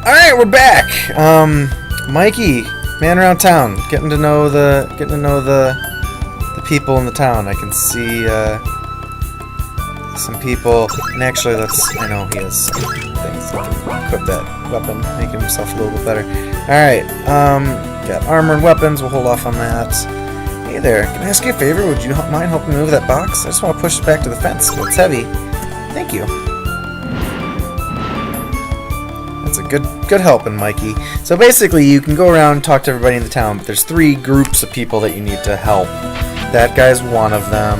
Alright, we're back. Mikey, man around town, getting to know the people in the town. I can see some people, and actually I know he has some things that can equip that weapon, making himself a little bit better. Alright, got armor and weapons, we'll hold off on that. Hey there, can I ask you a favor? Would you mind helping me move that box? I just want to push it back to the fence, it's heavy. Thank you. That's a good helping, Mikey. So basically, you can go around and talk to everybody in the town, but there's 3 groups of people that you need to help. That guy's one of them.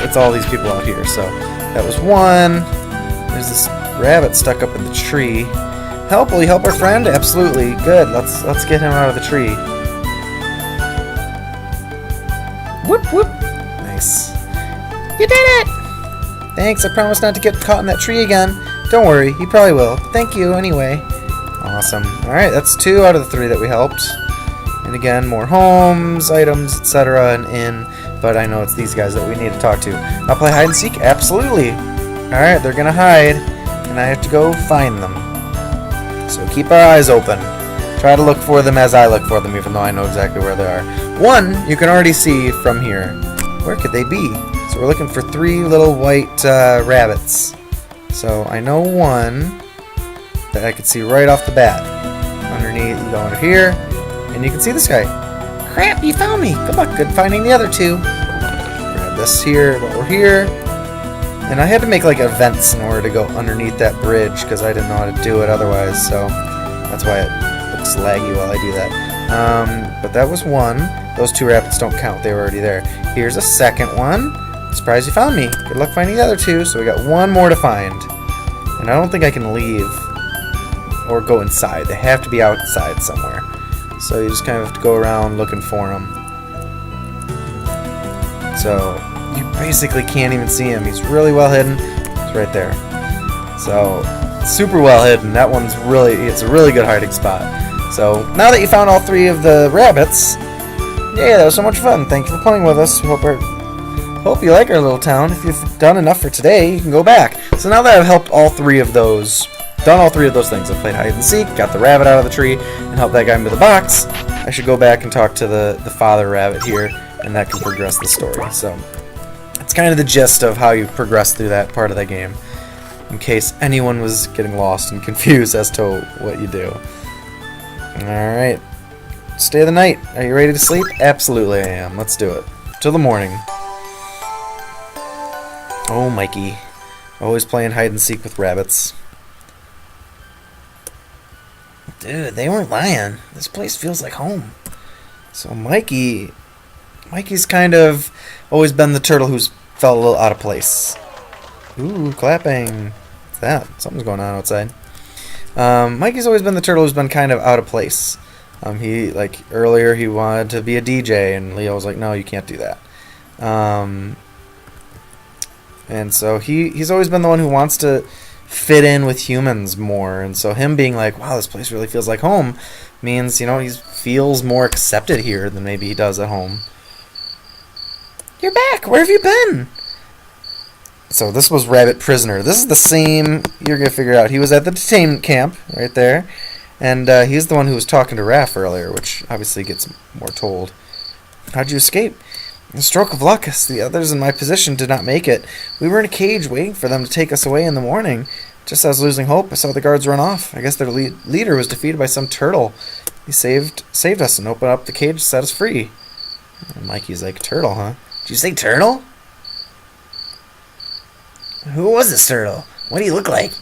It's all these people out here. So that was one. There's this rabbit stuck up in the tree. Help? Will you help our friend? Absolutely. Good. Let's get him out of the tree. Whoop whoop. Nice. You did it! Thanks, I promise not to get caught in that tree again. Don't worry, you probably will. Thank you, anyway. Awesome. Alright, that's 2 out of the 3 that we helped. And again, more homes, items, etc., and inn. But I know it's these guys that we need to talk to. I'll play hide and seek? Absolutely. Alright, they're gonna hide, and I have to go find them. So keep our eyes open. Try to look for them as I look for them, even though I know exactly where they are. One, you can already see from here. Where could they be? So we're looking for 3 little white rabbits. So I know one that I could see right off the bat. Underneath, you go under here, and you can see this guy. Crap, you found me! Good luck, good finding the other 2. Grab this here while we're here. And I had to make like events in order to go underneath that bridge because I didn't know how to do it otherwise. So that's why it looks laggy while I do that. But that was one. Those 2 rabbits don't count, they were already there. Here's a second one. Surprised you found me. Good luck finding the other 2, so we got 1 more to find. And I don't think I can leave or go inside. They have to be outside somewhere. So you just kind of have to go around looking for them. So you basically can't even see him. He's really well hidden. He's right there. So super well hidden. That one's it's a really good hiding spot. So now that you found all 3 of the rabbits, yeah, that was so much fun. Thank you for playing with us. Hope you like our little town. If you've done enough for today, you can go back. So now that I've helped all 3 of those, done all 3 of those things, I've played hide and seek, got the rabbit out of the tree, and helped that guy move the box, I should go back and talk to the father rabbit here, and that can progress the story. So it's kind of the gist of how you progress through that part of the game, in case anyone was getting lost and confused as to what you do. Alright. Stay of the night. Are you ready to sleep? Absolutely I am. Let's do it. Till the morning. Oh, Mikey. Always playing hide and seek with rabbits. Dude, they weren't lying. This place feels like home. So Mikey's kind of always been the turtle who's felt a little out of place. Ooh, clapping. What's that? Something's going on outside. Mikey's always been the turtle who's been kind of out of place. Earlier he wanted to be a DJ, and Leo was like, no, you can't do that. And so he's always been the one who wants to fit in with humans more. And so him being like, wow, this place really feels like home, means, you know, he feels more accepted here than maybe he does at home. You're back! Where have you been? So this was Rabbit Prisoner. This is the same, you're going to figure out. He was at the detainment camp right there. And he's the one who was talking to Raph earlier, which obviously gets more told. How'd you escape? A stroke of luck, as the others in my position did not make it. We were in a cage waiting for them to take us away in the morning. Just as I was losing hope, I saw the guards run off. I guess their leader was defeated by some turtle. He saved us and opened up the cage to set us free. And Mikey's like, turtle, huh? Did you say turtle? Who was this turtle? What do you look like?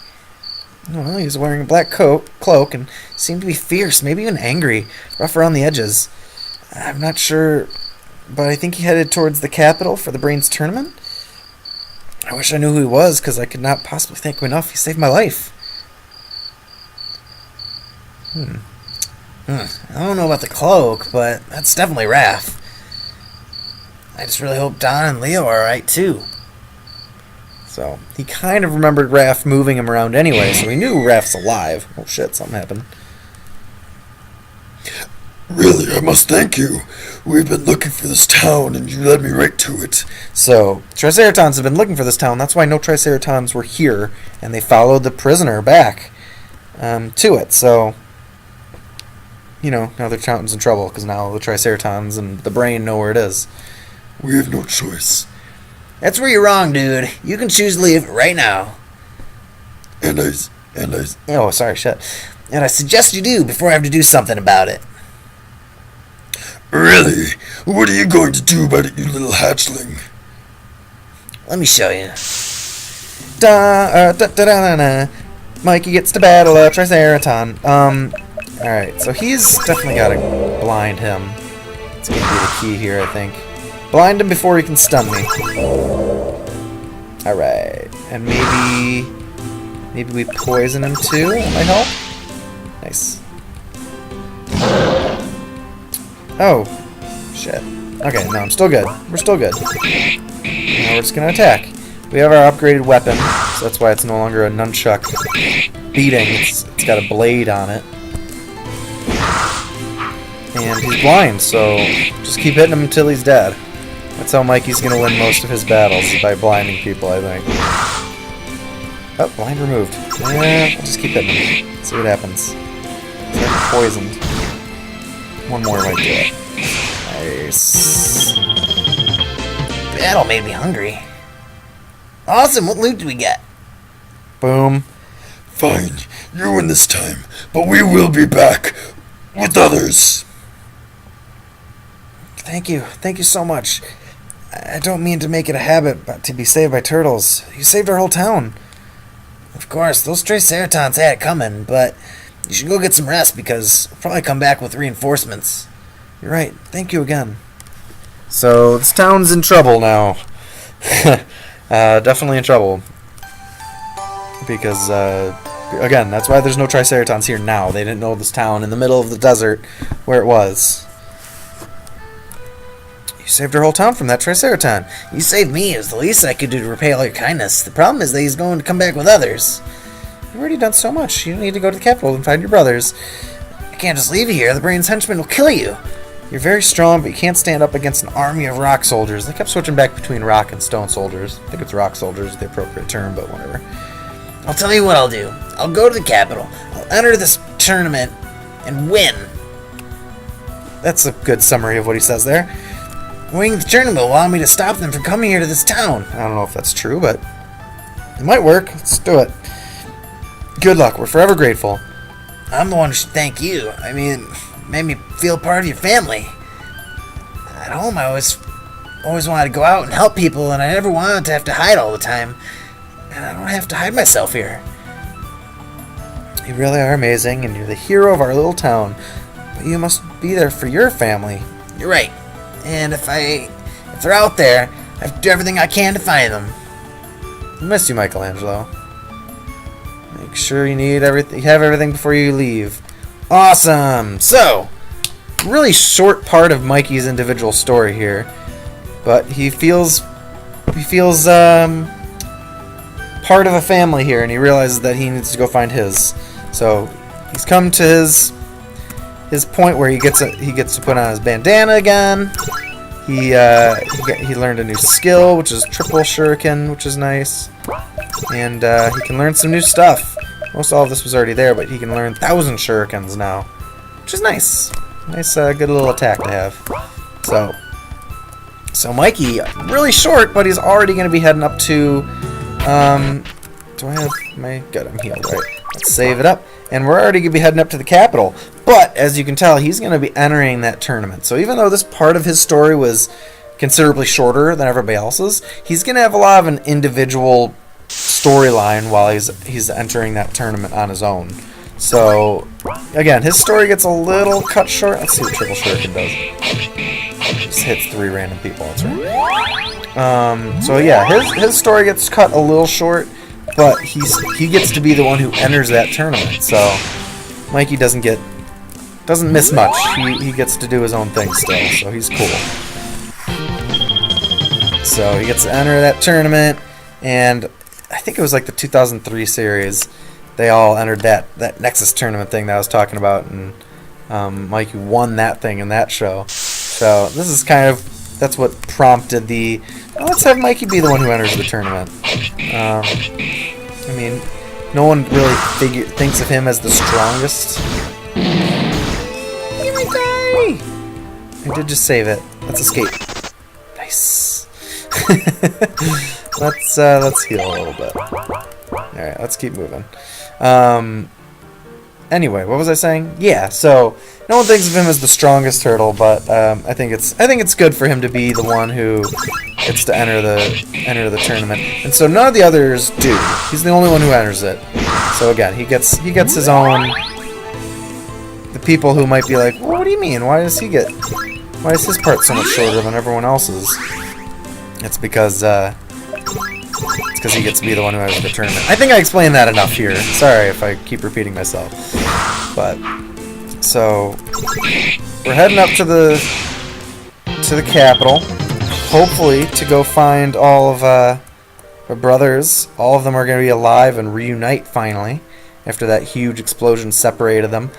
I don't know, he was wearing a black cloak and seemed to be fierce, maybe even angry, rough around the edges. I'm not sure, but I think he headed towards the capital for the Brains tournament. I wish I knew who he was, because I could not possibly thank him enough. He saved my life. I don't know about the cloak, but that's definitely Raph. I just really hope Don and Leo are alright, too. So, he kind of remembered Raph moving him around anyway, so he knew Raph's alive. Oh shit, something happened. Really, I must thank you. We've been looking for this town, and you led me right to it. So, Triceratons have been looking for this town. That's why no Triceratons were here, and they followed the prisoner back to it. So, you know, now their town's in trouble, because now the Triceratons and the brain know where it is. We have no choice. That's where you're wrong, dude. You can choose to leave right now. Oh, sorry, shit. And I suggest you do before I have to do something about it. Really? What are you going to do about it, you little hatchling? Let me show you. Mikey gets to battle a Triceraton. Alright, so he's definitely got to blind him. It's going to be the key here, I think. Blind him before he can stun me. Alright, and maybe we poison him too? That might help? Nice. Oh, shit. Okay, no, I'm still good. We're still good. Now we're just gonna attack. We have our upgraded weapon, so that's why it's no longer a nunchuck beating. It's got a blade on it. And he's blind, so just keep hitting him until he's dead. That's how Mikey's gonna win most of his battles, is by blinding people, I think. Oh, blind removed. Yeah, I'll just keep hitting him. See what happens. He's already poisoned. One more might do it. Nice. Battle made me hungry. Awesome, what loot do we get? Boom. Fine, you win this time, but we will be back with others. Thank you. Thank you so much. I don't mean to make it a habit but to be saved by turtles. You saved our whole town. Of course, those Triceratons had it coming, but you should go get some rest because we'll probably come back with reinforcements. You're right. Thank you again. So, this town's in trouble now. Definitely in trouble. Because, again, that's why there's no Triceratons here now. They didn't know this town in the middle of the desert where it was. You saved our whole town from that Triceraton. You saved me. It was the least I could do to repay all your kindness. The problem is that he's going to come back with others. You've already done so much. You don't need to go to the capital and find your brothers. I can't just leave you here. The brain's henchmen will kill you. You're very strong, but you can't stand up against an army of rock soldiers. They kept switching back between rock and stone soldiers. I think it's rock soldiers, the appropriate term, but whatever. I'll tell you what I'll do. I'll go to the capital. I'll enter this tournament and win. That's a good summary of what he says there. Winning the tournament will allow me to stop them from coming here to this town. I don't know if that's true, but it might work. Let's do it. Good luck. We're forever grateful. I'm the one who should thank you. I mean, it made me feel part of your family. At home, I always wanted to go out and help people, and I never wanted to have to hide all the time. And I don't have to hide myself here. You really are amazing, and you're the hero of our little town. But you must be there for your family. You're right. And if they're out there, I have to do everything I can to find them. I miss you, Michelangelo. Make sure you have everything before you leave. Awesome! So, really short part of Mikey's individual story here, but he feels part of a family here, and he realizes that he needs to go find his. So he's come to his point where he gets to put on his bandana again. He learned a new skill, which is triple shuriken, which is nice, and he can learn some new stuff. Most all of this was already there, but he can learn 1,000 shurikens now, which is nice. Nice, good little attack to have. So Mikey, really short, but he's already going to be heading up to. Do I have my? Good, I'm healed. Right. Let's save it up. And we're already going to be heading up to the capital. But, as you can tell, he's going to be entering that tournament. So even though this part of his story was considerably shorter than everybody else's, he's going to have a lot of an individual storyline while he's entering that tournament on his own. So, again, his story gets a little cut short. Let's see what Triple Shuriken does. Just hits 3 random people. That's right. So, yeah, his story gets cut a little short. But he gets to be the one who enters that tournament, so Mikey doesn't miss much. He gets to do his own thing still, so he's cool. So he gets to enter that tournament, and I think it was like the 2003 series. They all entered that Nexus tournament thing that I was talking about, and Mikey won that thing in that show. So this is kind of, that's what prompted the, well, let's have Mikey be the one who enters the tournament. I mean, no one really thinks of him as the strongest. He might die! I did just save it. Let's escape. Nice. Let's heal a little bit. Alright, let's keep moving. Anyway, what was I saying? Yeah, so no one thinks of him as the strongest turtle, but I think it's good for him to be the one who gets to enter the tournament. And so none of the others do. He's the only one who enters it. So again, he gets his own. The people who might be like, well, what do you mean? Why is his part so much shorter than everyone else's? It's because he gets to be the one who enters the tournament. I think I explained that enough here. Sorry if I keep repeating myself. But so we're heading up to the capital, hopefully to go find all of our brothers. All of them are going to be alive and reunite finally after that huge explosion separated them.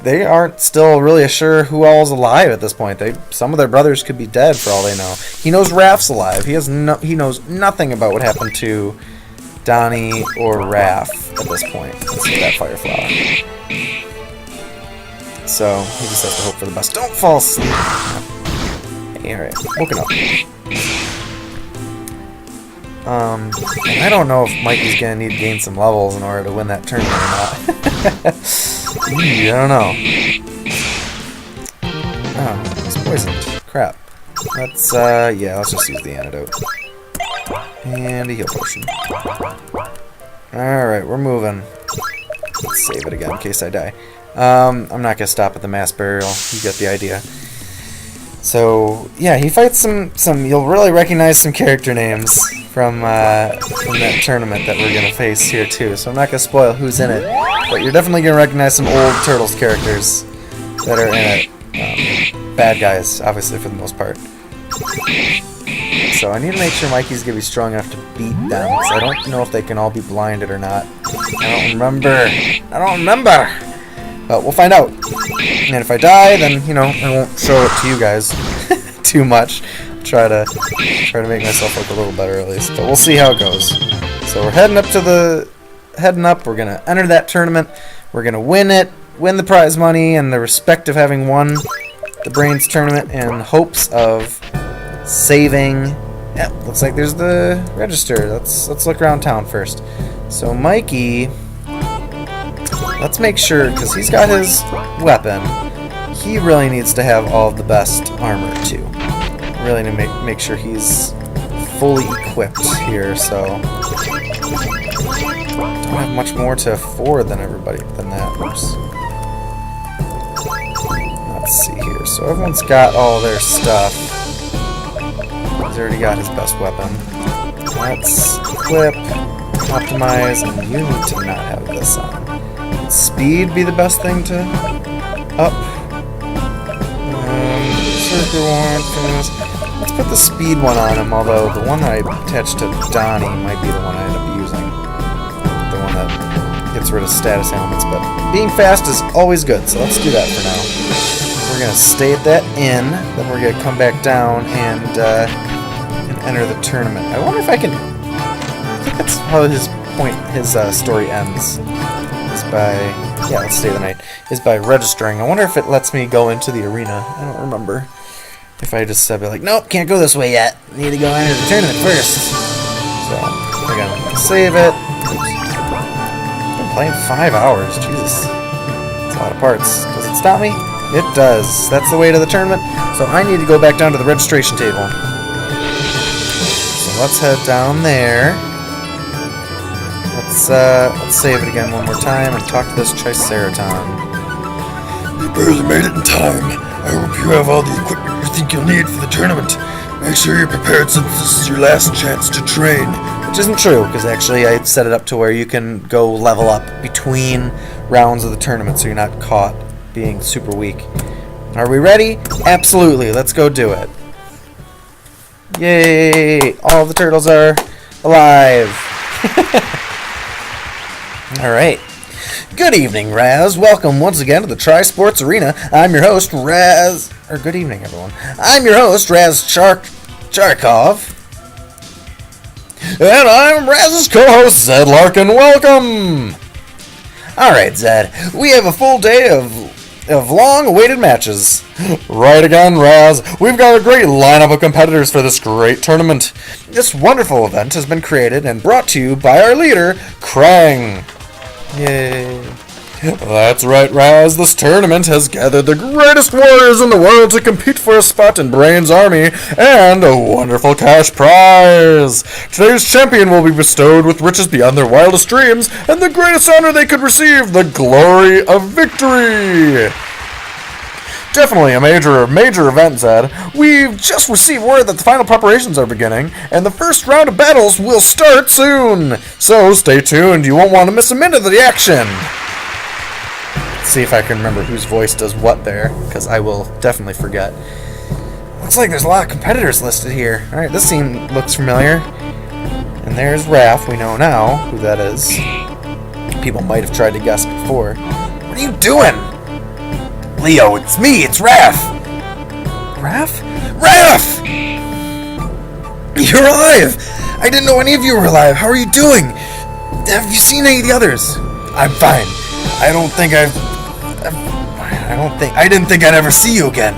They aren't still really sure who all is alive at this point. Some of their brothers could be dead for all they know. He knows Raph's alive. He knows nothing about what happened to Donnie or Raph at this point. Let's see that fire flower. So he just has to hope for the best. Don't fall asleep. Hey, alright, woken up. I don't know if Mikey's gonna need to gain some levels in order to win that tournament or not. I don't know. Oh, he's poisoned. Crap. Let's just use the antidote. And a heal potion. Alright, we're moving. Let's save it again in case I die. I'm not gonna stop at the mass burial. You get the idea. So yeah, he fights some. You'll really recognize some character names from that tournament that we're gonna face here too. So I'm not gonna spoil who's in it, but you're definitely gonna recognize some old Turtles characters that are in it. Bad guys, obviously for the most part. So I need to make sure Mikey's gonna be strong enough to beat them. Because I don't know if they can all be blinded or not. I don't remember. But we'll find out. And if I die, then I won't show it to you guys too much. Try to make myself look a little better at least. But we'll see how it goes. So we're heading up. We're gonna enter that tournament. We're gonna win it, win the prize money, and the respect of having won the Brains tournament in hopes of saving. Yeah, looks like there's the register. Let's look around town first. So Mikey. Let's make sure, because he's got his weapon, he really needs to have all of the best armor too. Really need to make sure he's fully equipped here, so don't have much more to afford than that. Oops. Let's see here. So everyone's got all their stuff. He's already got his best weapon. Let's equip, optimize, and you need to not have this on. Speed be the best thing to up. Circuit warrant. Let's put the speed one on him, although the one that I attached to Donnie might be the one I end up using. The one that gets rid of status ailments, but being fast is always good, so let's do that for now. We're going to stay at that inn, then we're going to come back down and enter the tournament. I wonder if I can. I think that's how his story ends. Let's stay the night. Is by registering. I wonder if it lets me go into the arena. I don't remember. If I just be like, nope, can't go this way yet. Need to go enter the tournament first. So, again, save it. Been playing 5 hours. Jesus. That's a lot of parts. Does it stop me? It does. That's the way to the tournament. So I need to go back down to the registration table. So let's head down there. Let's save it again one more time and talk to this Triceraton. You barely made it in time. I hope you have all the equipment you think you'll need for the tournament. Make sure you're prepared since this is your last chance to train. Which isn't true, because actually I set it up to where you can go level up between rounds of the tournament so you're not caught being super weak. Are we ready? Absolutely. Let's go do it. Yay! All the turtles are alive. Alright. Good evening, Raz. Welcome once again to the Tri-Sports Arena. I'm your host, Raz... Or good evening, everyone. I'm your host, Raz Charkov. And I'm Raz's co-host, Zed Larkin. Welcome! Alright, Zed. We have a full day of long-awaited matches. Right again, Raz. We've got a great lineup of competitors for this great tournament. This wonderful event has been created and brought to you by our leader, Krang. Yay. That's right, Raz. This tournament has gathered the greatest warriors in the world to compete for a spot in Brain's army and a wonderful cash prize. Today's champion will be bestowed with riches beyond their wildest dreams and the greatest honor they could receive, the glory of victory. Definitely a major event, Zed. We've just received word that the final preparations are beginning, and the first round of battles will start soon. So stay tuned. You won't want to miss a minute of the action. See if I can remember whose voice does what there, because I will definitely forget. Looks like there's a lot of competitors listed here. Alright, this scene looks familiar. And there's Raph, we know now who that is. People might have tried to guess before. What are you doing? Leo, it's me, it's Raph! Raph? Raph! You're alive! I didn't know any of you were alive. How are you doing? Have you seen any of the others? I'm fine. I didn't think I'd ever see you again.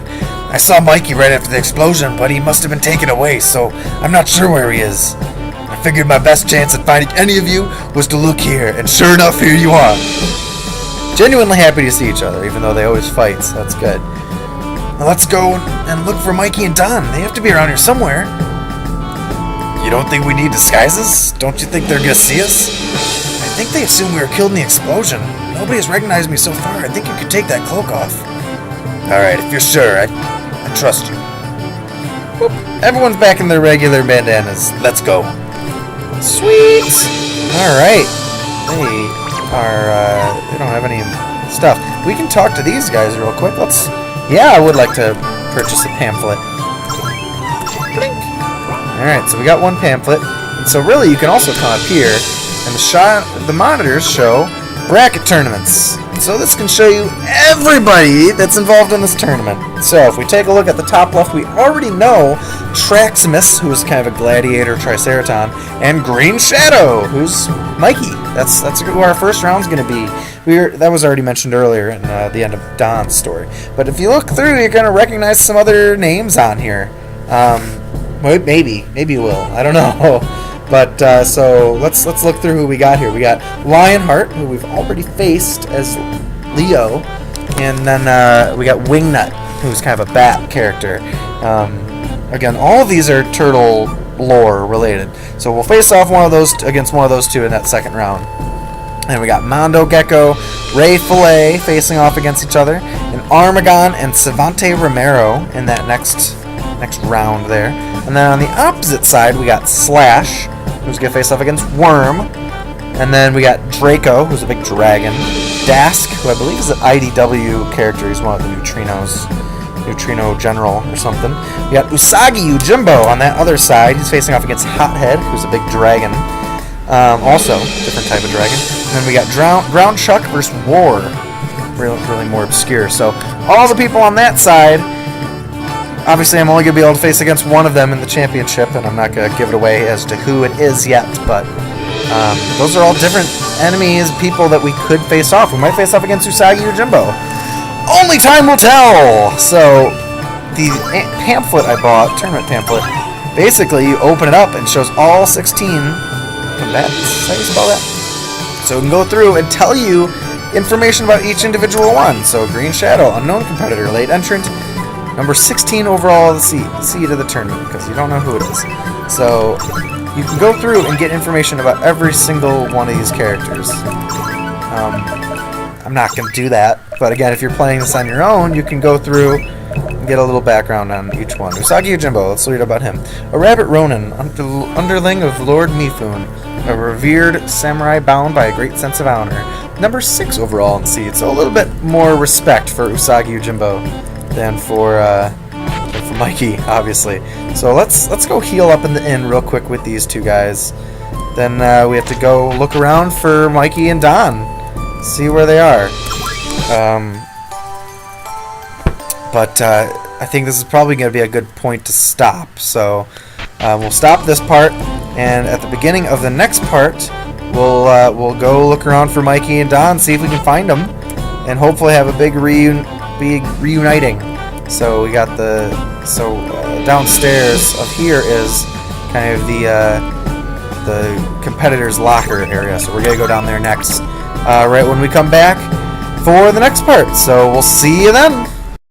I saw Mikey right after the explosion, but he must have been taken away, so I'm not sure where he is. I figured my best chance at finding any of you was to look here, and sure enough, here you are. Genuinely happy to see each other, even though they always fight, so that's good. Now let's go and look for Mikey and Don. They have to be around here somewhere. You don't think we need disguises? Don't you think they're gonna see us? I think they assume we were killed in the explosion. Nobody has recognized me so far. I think you could take that cloak off. Alright, if you're sure, I trust you. Whoop. Everyone's back in their regular bandanas. Let's go. Sweet! Alright. They don't have any stuff. We can talk to these guys real quick. Yeah, I would like to purchase a pamphlet. Alright, so we got one pamphlet. And so really, you can also come up here, and the monitors show bracket tournaments. So this can show you everybody that's involved in this tournament. So if we take a look at the top left, we already know Traximus, who's kind of a gladiator Triceraton, and Green Shadow, who's Mikey. That's who our first round's going to be. That was already mentioned earlier in the end of Don's story. But if you look through, you're going to recognize some other names on here. Maybe you will. I don't know. But so let's look through who we got here. We got Lionheart, who we've already faced as Leo, and then we got Wingnut, who's kind of a bat character. Again, all of these are turtle lore related. So we'll face off against one of those two in that second round. And we got Mondo Gecko, Ray Fillet facing off against each other, and Armagon and Savante Romero in that next round there. And then on the opposite side, we got Slash, who's going to face off against Worm. And then we got Draco, who's a big dragon. Dask, who I believe is an IDW character. He's one of the Neutrinos. Neutrino General or something. We got Usagi Yojimbo on that other side. He's facing off against Hothead, who's a big dragon. Also, different type of dragon. And then we got Ground Chuck versus War. Really more obscure. So, all the people on that side... Obviously, I'm only going to be able to face against one of them in the championship, and I'm not going to give it away as to who it is yet, but those are all different enemies, people that we could face off. We might face off against Usagi or Jimbo. Only time will tell! So, the pamphlet I bought, tournament pamphlet, basically you open it up and it shows all 16 combatants. Is that how you spell that? So we can go through and tell you information about each individual one. So, Green Shadow, unknown competitor, late entrant, number 16 overall, the seed of the tournament, because you don't know who it is. So, you can go through and get information about every single one of these characters. I'm not going to do that, but again, if you're playing this on your own, you can go through and get a little background on each one. Usagi Yojimbo, let's read about him. A rabbit Ronin, underling of Lord Mifune, a revered samurai bound by a great sense of honor. Number 6 overall in the seed, so a little bit more respect for Usagi Yojimbo than for Mikey, obviously. So let's go heal up in the inn real quick with these two guys. Then we have to go look around for Mikey and Don. see where they are. But I think this is probably going to be a good point to stop. So we'll stop this part, and at the beginning of the next part, we'll go look around for Mikey and Don, see if we can find them, and hopefully have a big reuniting. So we got downstairs of here is kind of the competitor's locker area. So we're gonna go down there next, right when we come back for the next part. So we'll see you then.